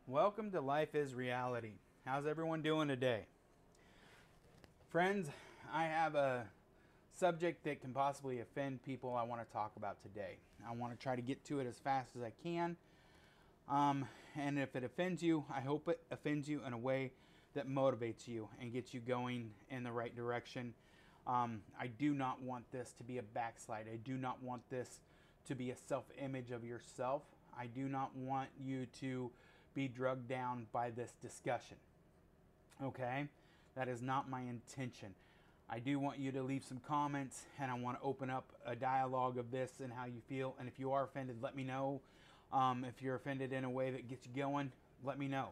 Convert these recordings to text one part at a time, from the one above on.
Welcome to Life is Reality. How's everyone doing today? Friends, I have a subject that can possibly offend people I want to talk about today. I want to try to get to it as fast as I can. And if it offends you, I hope it offends you in a way that motivates you and gets you going in the right direction. I do not want this to be a backslide. I do not want this to be a self image of yourself. I do not want you to be drugged down by this discussion. Okay? That is not my intention. I do want you to leave some comments and I want to open up a dialogue of this and how you feel. And if you are offended, let me know. If you're offended in a way that gets you going, let me know.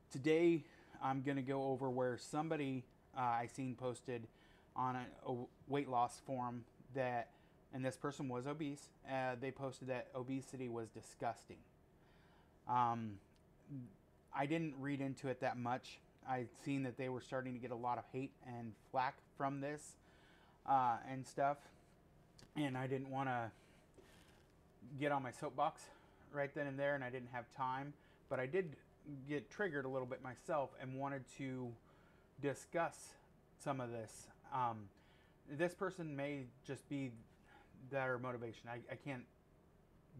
Today, I'm going to go over where somebody I seen posted on a weight loss forum that, and this person was obese, they posted that obesity was disgusting. Um, I didn't read into it that much. I'd seen that they were starting to get a lot of hate and flack from this and stuff. And I didn't want to get on my soapbox right then and there, and I didn't have time. But I did get triggered a little bit myself and wanted to discuss some of this. This person may just be their motivation. I can't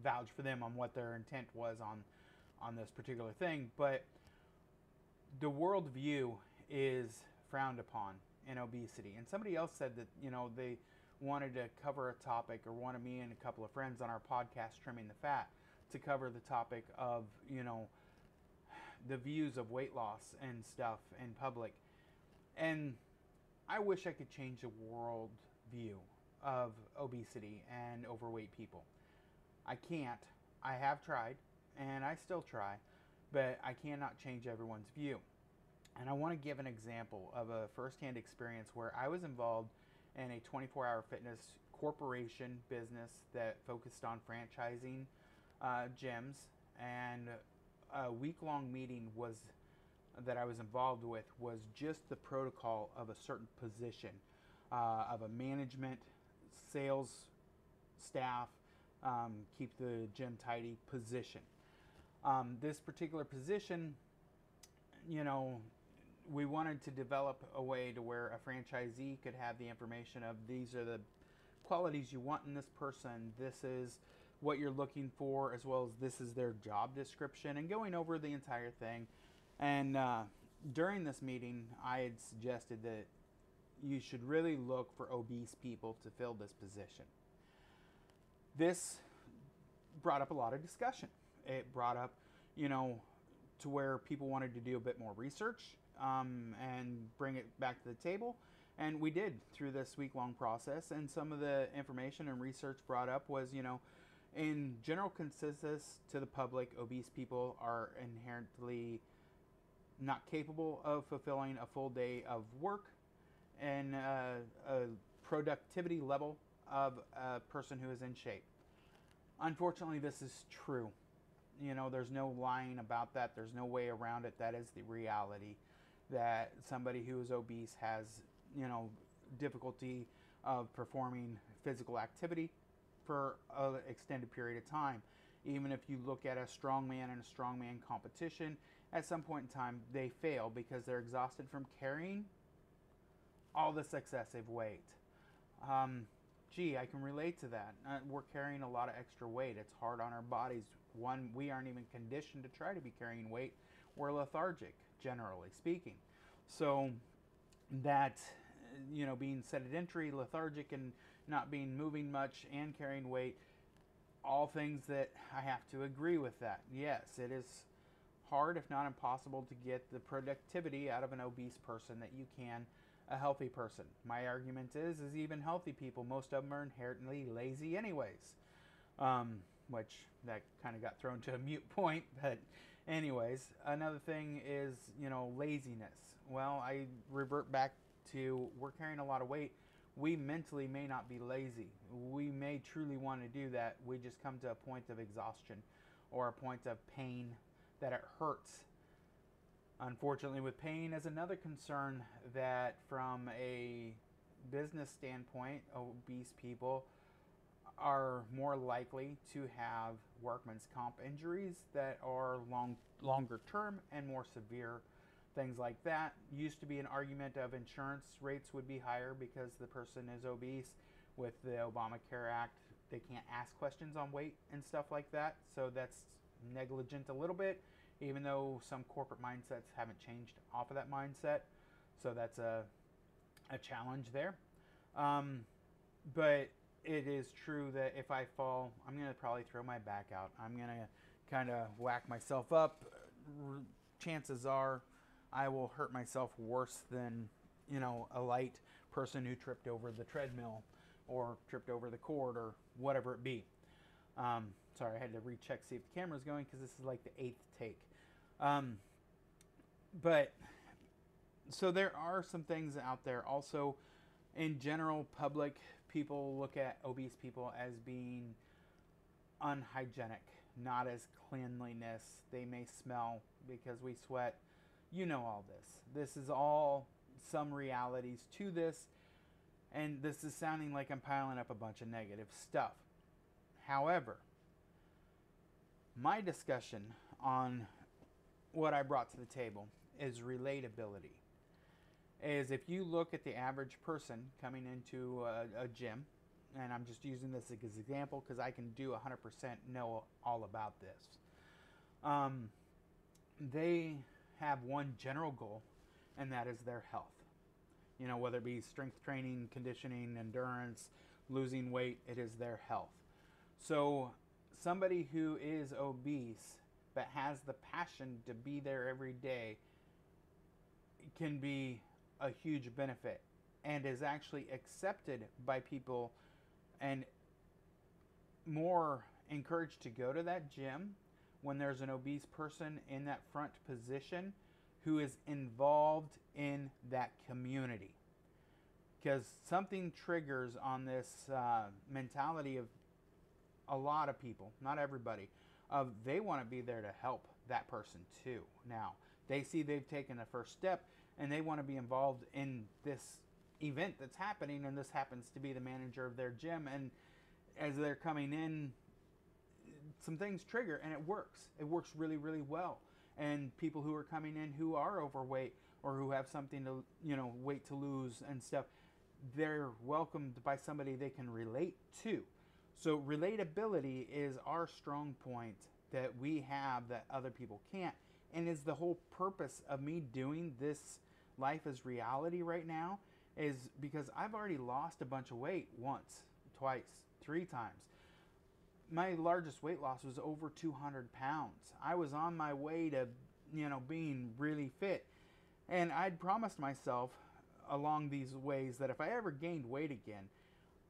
vouch for them on what their intent was on this particular thing, but the worldview is frowned upon in obesity. And somebody else said that, they wanted to cover a topic, or wanted me and a couple of friends on our podcast, Trimming the Fat, to cover the topic of, the views of weight loss and stuff in public. And I wish I could change the world view of obesity and overweight people. I can't. I have tried, and I still try, but I cannot change everyone's view. And I want to give an example of a firsthand experience where I was involved in a 24-hour fitness corporation business that focused on franchising gyms, and a week-long meeting was that I was involved with was just the protocol of a certain position of a management, sales, staff, keep the gym tidy position. This particular position, we wanted to develop a way to where a franchisee could have the information of these are the qualities you want in this person, this is what you're looking for, as well as this is their job description, and going over the entire thing. And during this meeting, I had suggested that you should really look for obese people to fill this position. This brought up a lot of discussion. It brought up, to where people wanted to do a bit more research and bring it back to the table. And we did through this week-long process. And some of the information and research brought up was, in general consensus to the public, obese people are inherently not capable of fulfilling a full day of work and a productivity level of a person who is in shape. Unfortunately, this is true. There's no lying about that. There's no way around it. That is the reality, that somebody who is obese has, difficulty of performing physical activity for an extended period of time. Even if you look at a strongman and a strongman competition, at some point in time, they fail because they're exhausted from carrying all this excessive weight. I can relate to that. We're carrying a lot of extra weight. It's hard on our bodies. One, we aren't even conditioned to try to be carrying weight. We're lethargic, generally speaking. So that, being sedentary, lethargic, and not being moving much and carrying weight, all things that I have to agree with that. Yes, it is hard, if not impossible, to get the productivity out of an obese person that you can a healthy person. My argument is even healthy people, most of them are inherently lazy anyways. Which that kind of got thrown to a mute point, but anyways, another thing is, laziness. Well, I revert back to we're carrying a lot of weight. We mentally may not be lazy. We may truly want to do that. We just come to a point of exhaustion or a point of pain that it hurts. Unfortunately, with pain is another concern that from a business standpoint, obese people are more likely to have workman's comp injuries that are longer term and more severe. Things like that. Used to be an argument of insurance rates would be higher because the person is obese. With the Obamacare Act, they can't ask questions on weight and stuff like that. So that's negligent a little bit, even though some corporate mindsets haven't changed off of that mindset. So that's a challenge there. But it is true that if I fall, I'm going to probably throw my back out. I'm going to kind of whack myself up. Chances are I will hurt myself worse than, a light person who tripped over the treadmill or tripped over the cord or whatever it be. Sorry, I had to recheck, see if the camera's going, because this is like the 8th take. But so there are some things out there. Also, in general, public people look at obese people as being unhygienic, not as cleanliness. They may smell because we sweat. You know all this. This is all some realities to this, and this is sounding like I'm piling up a bunch of negative stuff. However, my discussion on what I brought to the table is relatability. Is if you look at the average person coming into a gym, and I'm just using this as an example because I can do 100% know all about this. They have one general goal, and that is their health. Whether it be strength training, conditioning, endurance, losing weight, it is their health. So somebody who is obese but has the passion to be there every day can be a huge benefit and is actually accepted by people and more encouraged to go to that gym when there's an obese person in that front position who is involved in that community. Because something triggers on this mentality of a lot of people, not everybody, of they want to be there to help that person too. Now, they see they've taken the first step and they want to be involved in this event that's happening, and this happens to be the manager of their gym, and as they're coming in, some things trigger, and it works. It works really, really well. And people who are coming in who are overweight or who have something to, weight to lose and stuff, they're welcomed by somebody they can relate to. So relatability is our strong point that we have that other people can't, and is the whole purpose of me doing this Life as Reality right now, is because I've already lost a bunch of weight once, twice, 3 times. My largest weight loss was over 200 pounds. I was on my way to, being really fit. And I'd promised myself along these ways that if I ever gained weight again,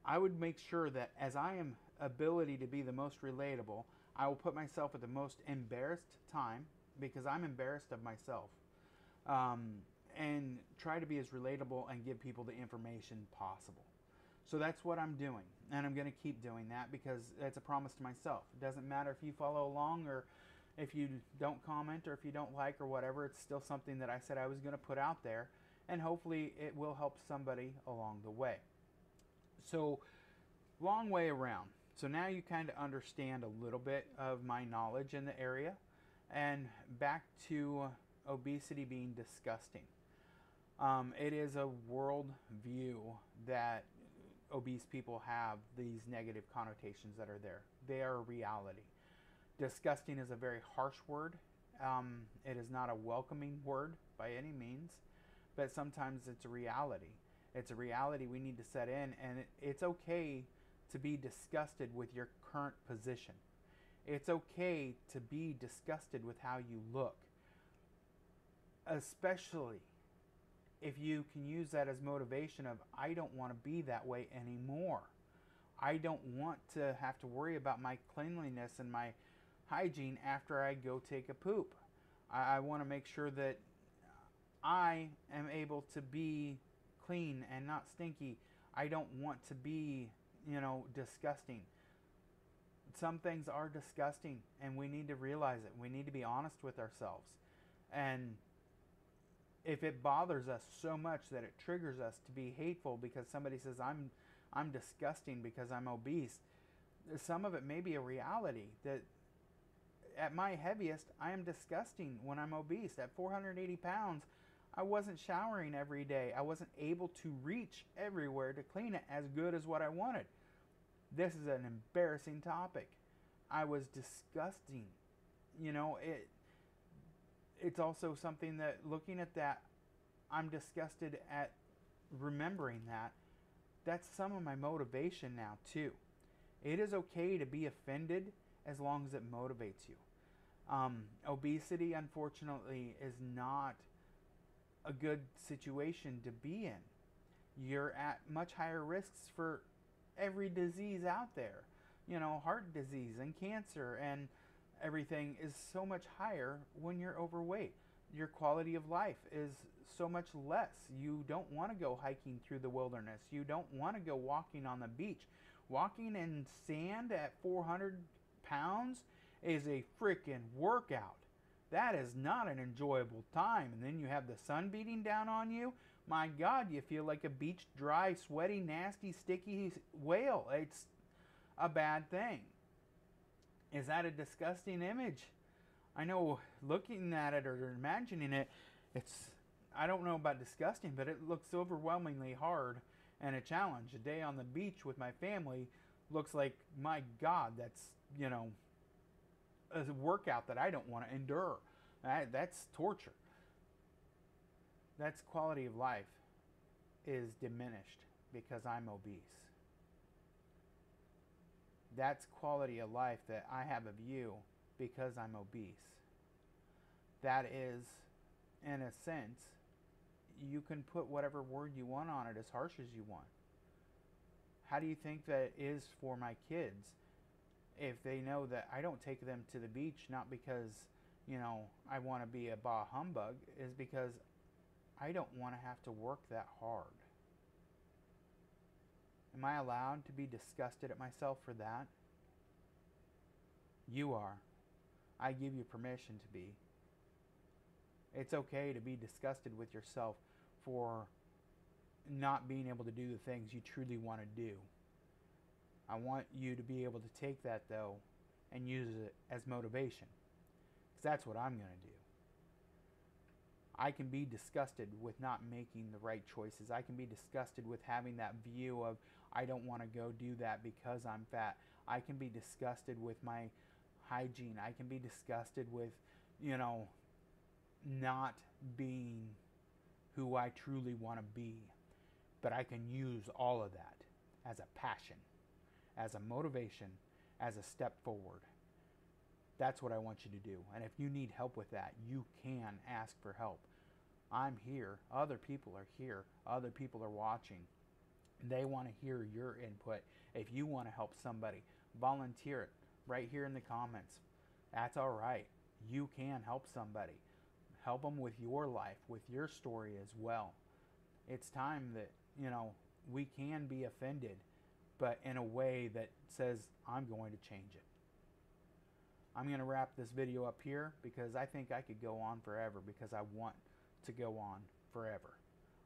I would make sure that as I am ability to be the most relatable, I will put myself at the most embarrassed time, because I'm embarrassed of myself. And try to be as relatable and give people the information possible. So that's what I'm doing, and I'm going to keep doing that because it's a promise to myself. It doesn't matter if you follow along or if you don't comment or if you don't like or whatever. It's still something that I said I was going to put out there, and hopefully it will help somebody along the way. So, long way around. So now you kind of understand a little bit of my knowledge in the area, and back to obesity being disgusting. It is a world view that obese people have, these negative connotations that are there. They are a reality. Disgusting is a very harsh word. It is not a welcoming word by any means, but sometimes it's a reality. It's a reality we need to set in, and it's okay to be disgusted with your current position. It's okay to be disgusted with how you look, especially if you can use that as motivation of, I don't want to be that way anymore. I don't want to have to worry about my cleanliness and my hygiene after I go take a poop. I want to make sure that I am able to be clean and not stinky. I don't want to be, disgusting. Some things are disgusting, and we need to realize it. We need to be honest with ourselves. And if it bothers us so much that it triggers us to be hateful because somebody says I'm disgusting because I'm obese, some of it may be a reality that at my heaviest, I am disgusting when I'm obese. At 480 pounds, I wasn't showering every day. I wasn't able to reach everywhere to clean it as good as what I wanted. This is an embarrassing topic. I was disgusting. You know, it's also something that, looking at that, I'm disgusted at remembering that. That's some of my motivation now too. It is okay to be offended as long as it motivates you. Obesity, unfortunately, is not a good situation to be in. You're at much higher risks for every disease out there. You know, heart disease and cancer and everything is so much higher when you're overweight. Your quality of life is so much less. You don't want to go hiking through the wilderness. You don't want to go walking on the beach. Walking in sand at 400 pounds is a freaking workout. That is not an enjoyable time. And then you have the sun beating down on you. My God, you feel like a beach dry, sweaty, nasty, sticky whale. It's a bad thing. Is that a disgusting image? I know, looking at it or imagining it, I don't know about disgusting, but it looks overwhelmingly hard and a challenge. A day on the beach with my family looks like, my God, that's, you know, a workout that I don't want to endure. That's torture. That's quality of life is diminished because I'm obese. That's quality of life that I have of you because I'm obese. That is, in a sense, you can put whatever word you want on it, as harsh as you want. How do you think that is for my kids if they know that I don't take them to the beach not because, you know, I want to be a bah humbug, is because I don't want to have to work that hard? Am I allowed to be disgusted at myself for that? You are. I give you permission to be. It's okay to be disgusted with yourself for not being able to do the things you truly want to do. I want you to be able to take that, though, and use it as motivation. Because that's what I'm going to do. I can be disgusted with not making the right choices. I can be disgusted with having that view of, I don't want to go do that because I'm fat. I can be disgusted with my hygiene. I can be disgusted with, you know, not being who I truly want to be. But I can use all of that as a passion, as a motivation, as a step forward. That's what I want you to do. And if you need help with that, you can ask for help. I'm here. Other people are here. Other people are watching. They want to hear your input. If you want to help somebody, volunteer it right here in the comments. That's all right. You can help somebody. Help them with your life, with your story as well. It's time that, you know, we can be offended, but in a way that says, I'm going to change it. I'm going to wrap this video up here because I think I could go on forever, because I want to go on forever.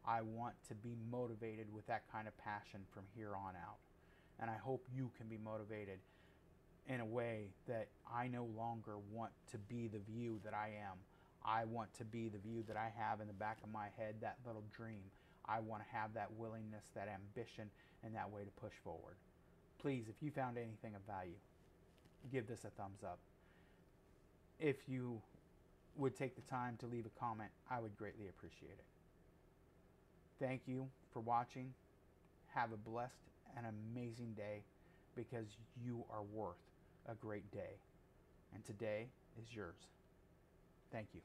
I want to be motivated with that kind of passion from here on out. And I hope you can be motivated in a way that I no longer want to be the view that I am. I want to be the view that I have in the back of my head, that little dream. I want to have that willingness, that ambition, and that way to push forward. Please, if you found anything of value, give this a thumbs up. If you would take the time to leave a comment, I would greatly appreciate it. Thank you for watching. Have a blessed and amazing day, because you are worth a great day. And today is yours. Thank you.